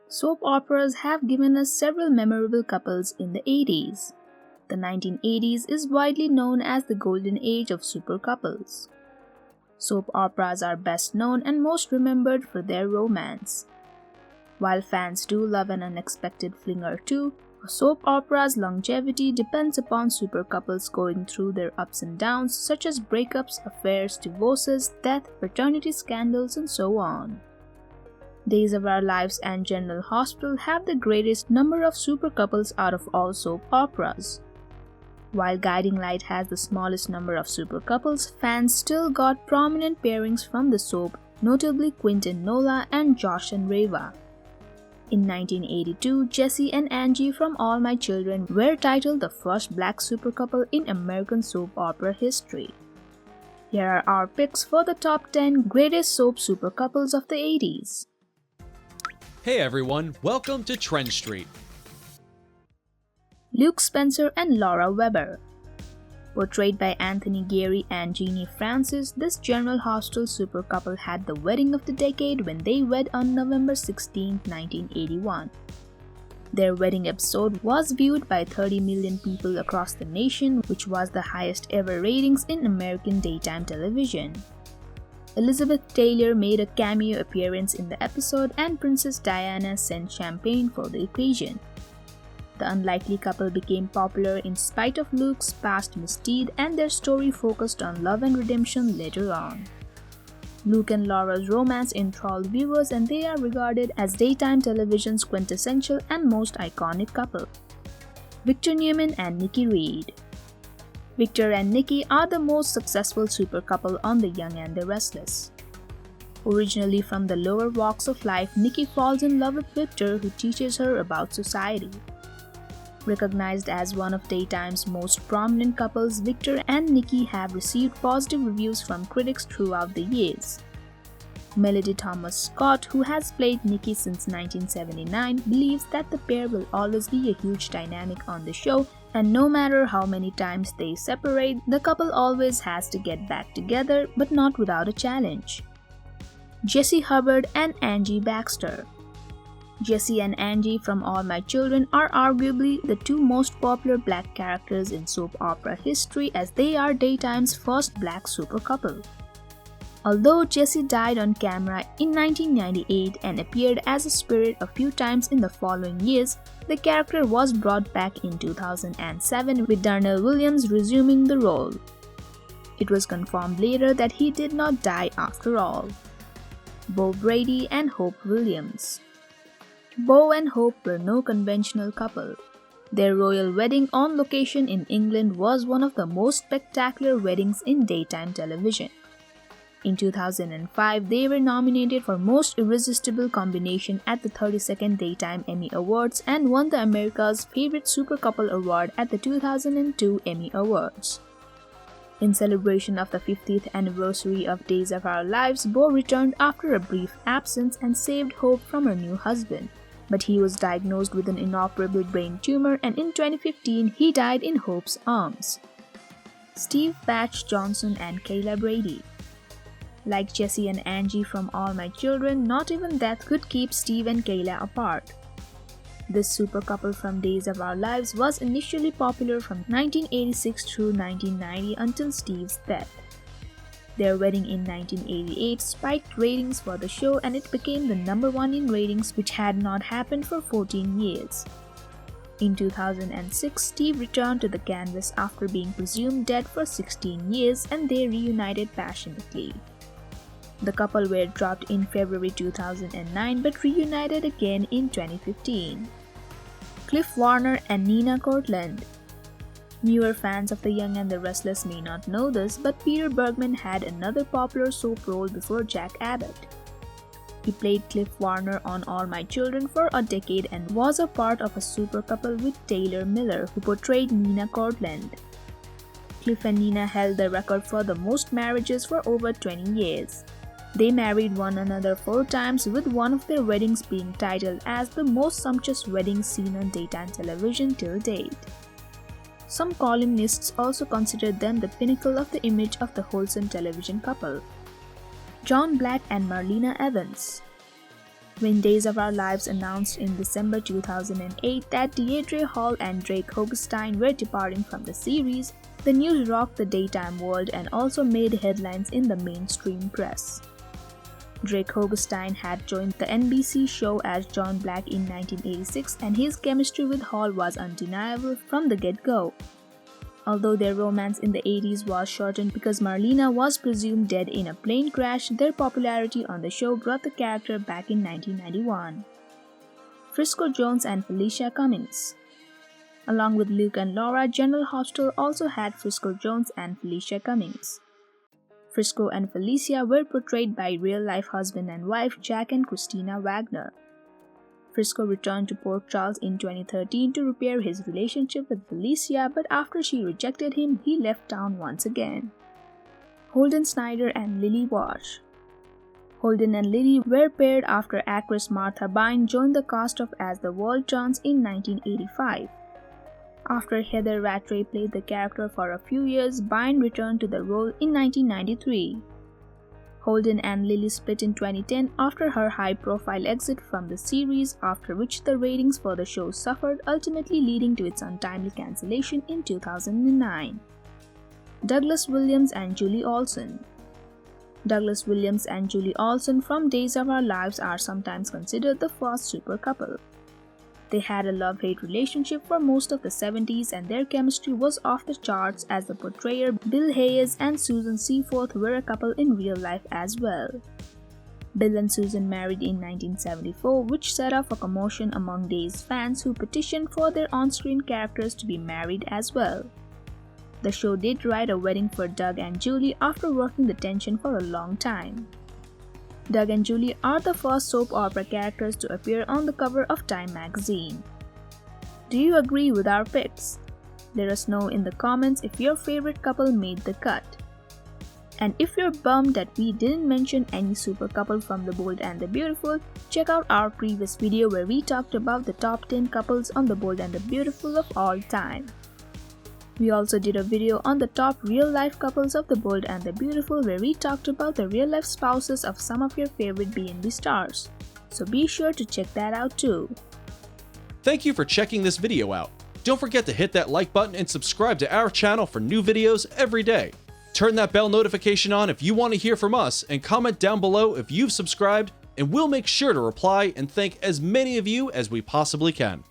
Soap operas have given us several memorable couples in the 80s. The 1980s is widely known as the golden age of supercouples. Soap operas are best known and most remembered for their romance. While fans do love an unexpected fling or two, a soap opera's longevity depends upon supercouples going through their ups and downs, such as breakups, affairs, divorces, death, paternity scandals, and so on. Days of Our Lives and General Hospital have the greatest number of supercouples out of all soap operas. While Guiding Light has the smallest number of supercouples, fans still got prominent pairings from the soap, notably Quinton Nola and Josh and Reva. In 1982, Jesse and Angie from All My Children were titled the first black supercouple in American soap opera history. Here are our picks for the top 10 greatest soap supercouples of the 80s. Hey everyone, welcome to Trend Street. Luke Spencer and Laura Weber. Portrayed by Anthony Geary and Jeannie Francis, this General Hospital supercouple had the wedding of the decade when they wed on November 16, 1981. Their wedding episode was viewed by 30 million people across the nation, which was the highest ever ratings in American daytime television. Elizabeth Taylor made a cameo appearance in the episode, and Princess Diana sent champagne for the occasion. The unlikely couple became popular in spite of Luke's past misdeed, and their story focused on love and redemption later on. Luke and Laura's romance enthralled viewers, and they are regarded as daytime television's quintessential and most iconic couple. Victor Newman and Nikki Reed. Victor and Nikki are the most successful supercouple on The Young and the Restless. Originally from the lower walks of life, Nikki falls in love with Victor, who teaches her about society. Recognized as one of daytime's most prominent couples, Victor and Nikki have received positive reviews from critics throughout the years. Melody Thomas Scott, who has played Nikki since 1979, believes that the pair will always be a huge dynamic on the show, and no matter how many times they separate, the couple always has to get back together, but not without a challenge. Jesse Hubbard and Angie Baxter. Jesse and Angie from All My Children are arguably the two most popular black characters in soap opera history, as they are daytime's first black supercouple. Although Jesse died on camera in 1998 and appeared as a spirit a few times in the following years, the character was brought back in 2007 with Darnell Williams resuming the role. It was confirmed later that he did not die after all. Bo Brady and Hope Williams. Bo and Hope were no conventional couple. Their royal wedding on location in England was one of the most spectacular weddings in daytime television. In 2005, they were nominated for Most Irresistible Combination at the 32nd Daytime Emmy Awards and won the America's Favorite Supercouple Award at the 2002 Emmy Awards. In celebration of the 50th anniversary of Days of Our Lives, Bo returned after a brief absence and saved Hope from her new husband. But he was diagnosed with an inoperable brain tumor, and in 2015, he died in Hope's arms. Steve Batch Johnson and Kayla Brady. Like Jesse and Angie from All My Children, not even death could keep Steve and Kayla apart. This supercouple from Days of Our Lives was initially popular from 1986 through 1990 until Steve's death. Their wedding in 1988 spiked ratings for the show, and it became the number one in ratings, which had not happened for 14 years. In 2006, Steve returned to the canvas after being presumed dead for 16 years, and they reunited passionately. The couple were dropped in February 2009 but reunited again in 2015. Cliff Warner and Nina Cortland. Newer fans of The Young and the Restless may not know this, but Peter Bergman had another popular soap role before Jack Abbott. He played Cliff Warner on All My Children for a decade and was a part of a supercouple with Taylor Miller, who portrayed Nina Cortland. Cliff and Nina held the record for the most marriages for over 20 years. They married one another 4 times, with one of their weddings being titled as the most sumptuous wedding seen on daytime television till date. Some columnists also considered them the pinnacle of the image of the wholesome television couple. John Black and Marlena Evans. When Days of Our Lives announced in December 2008 that Deirdre Hall and Drake Hogestyn were departing from the series, the news rocked the daytime world and also made headlines in the mainstream press. Drake Hogestyn had joined the NBC show as John Black in 1986, and his chemistry with Hall was undeniable from the get-go. Although their romance in the 80s was shortened because Marlena was presumed dead in a plane crash, their popularity on the show brought the character back in 1991. Frisco Jones and Felicia Cummings. Along with Luke and Laura, General Hospital also had Frisco Jones and Felicia Cummings. Frisco and Felicia were portrayed by real-life husband and wife Jack and Christina Wagner. Frisco returned to Port Charles in 2013 to repair his relationship with Felicia, but after she rejected him, he left town once again. Holden Schneider and Lily Wash. Holden and Lily were paired after actress Martha Byne joined the cast of As the World Turns in 1985. After Heather Rattray played the character for a few years, Byne returned to the role in 1993. Holden and Lily split in 2010 after her high-profile exit from the series, after which the ratings for the show suffered, ultimately leading to its untimely cancellation in 2009. Douglas Williams and Julie Olsen. Douglas Williams and Julie Olsen from Days of Our Lives are sometimes considered the first super couple. They had a love-hate relationship for most of the 70s, and their chemistry was off the charts, as the portrayer Bill Hayes and Susan Seaforth were a couple in real life as well. Bill and Susan married in 1974, which set off a commotion among Days fans who petitioned for their on-screen characters to be married as well. The show did write a wedding for Doug and Julie after working the tension for a long time. Doug and Julie are the first soap opera characters to appear on the cover of Time magazine. Do you agree with our picks? Let us know in the comments if your favorite couple made the cut. And if you're bummed that we didn't mention any super couple from The Bold and the Beautiful, check out our previous video where we talked about the top 10 couples on The Bold and the Beautiful of all time. We also did a video on the top real-life couples of The Bold and the Beautiful where we talked about the real-life spouses of some of your favorite B&B stars. So be sure to check that out too. Thank you for checking this video out. Don't forget to hit that like button and subscribe to our channel for new videos every day. Turn that bell notification on if you want to hear from us, and comment down below if you've subscribed, and we'll make sure to reply and thank as many of you as we possibly can.